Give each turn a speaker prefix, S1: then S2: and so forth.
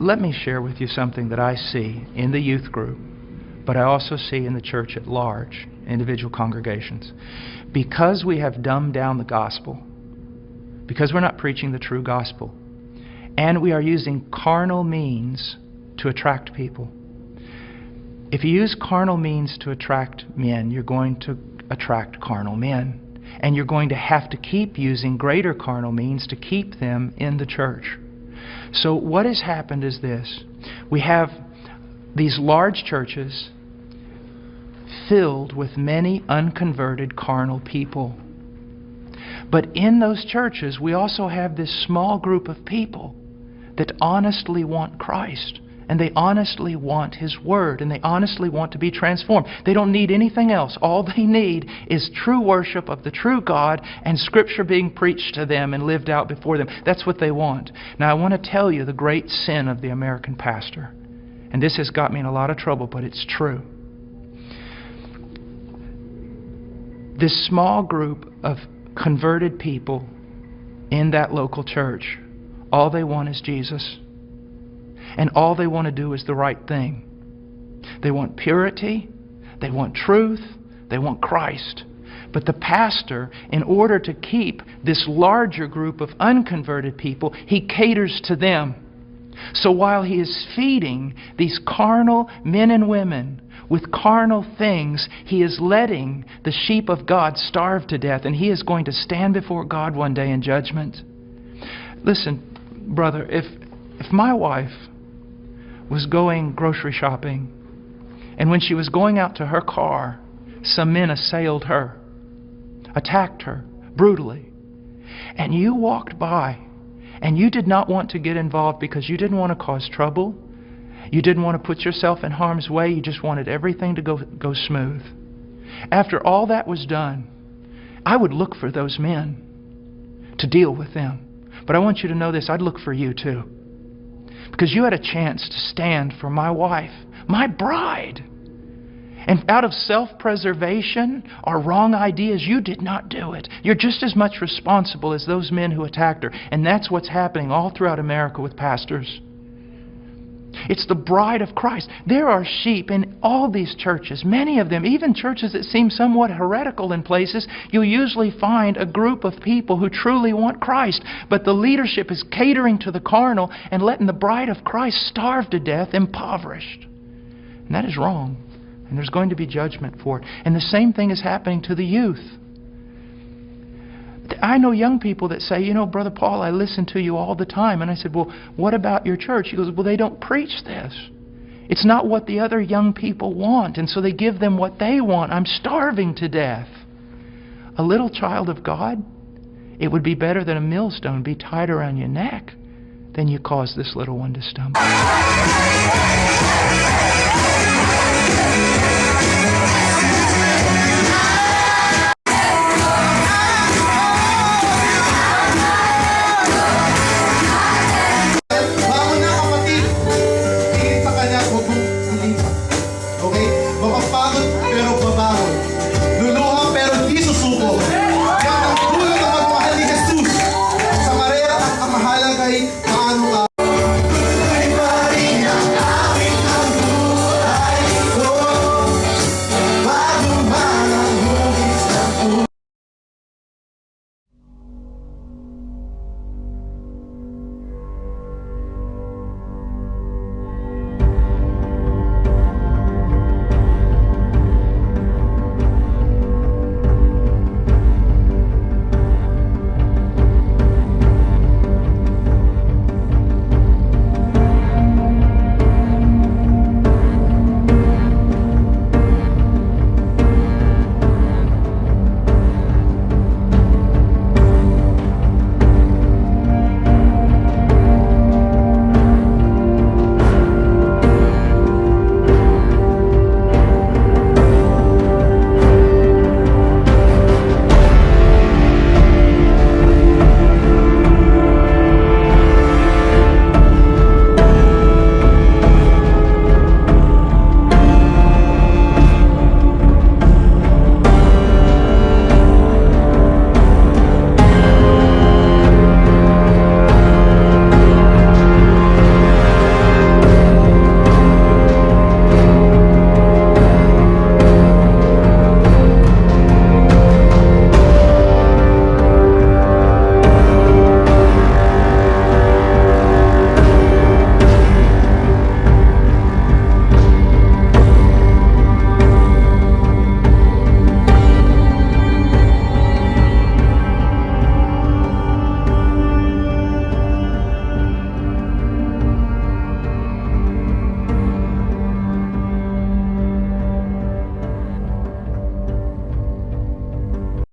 S1: Let me share with you something that I see in the youth group, but I also see in the church at large, individual congregations. Because we have dumbed down the gospel, because we're not preaching the true gospel, and we are using carnal means to attract people. If you use carnal means to attract men, you're going to attract carnal men. And you're going to have to keep using greater carnal means to keep them in the church. So what has happened is this. We have these large churches filled with many unconverted carnal people. But in those churches, we also have this small group of people that honestly want Christ. And they honestly want His Word. And they honestly want to be transformed. They don't need anything else. All they need is true worship of the true God and Scripture being preached to them and lived out before them. That's what they want. Now I want to tell you the great sin of the American pastor. And this has got me in a lot of trouble, but it's true. This small group of converted people in that local church, all they want is Jesus. And all they want to do is the right thing. They want purity, they want truth, they want Christ. But the pastor, in order to keep this larger group of unconverted people, he caters to them. So while he is feeding these carnal men and women with carnal things, he is letting the sheep of God starve to death, and he is going to stand before God one day in judgment. Listen, brother, if my wife was going grocery shopping, and when she was going out to her car, some men assailed her, attacked her brutally, and you walked by, and you did not want to get involved because you didn't want to cause trouble, you didn't want to put yourself in harm's way, you just wanted everything to go smooth. After all that was done, I would look for those men to deal with them. But I want you to know this, I'd look for you too. Because you had a chance to stand for my wife, my bride. And out of self-preservation or wrong ideas, you did not do it. You're just as much responsible as those men who attacked her. And that's what's happening all throughout America with pastors. It's the bride of Christ. There are sheep in all these churches, many of them, even churches that seem somewhat heretical in places. You'll usually find a group of people who truly want Christ, but the leadership is catering to the carnal and letting the bride of Christ starve to death, impoverished. And that is wrong. And there's going to be judgment for it. And the same thing is happening to the youth. I know young people that say, you know, Brother Paul, I listen to you all the time. And I said, well, what about your church? He goes, well, they don't preach this. It's not what the other young people want. And so they give them what they want. I'm starving to death. A little child of God, it would be better than a millstone be tied around your neck than you cause this little one to stumble.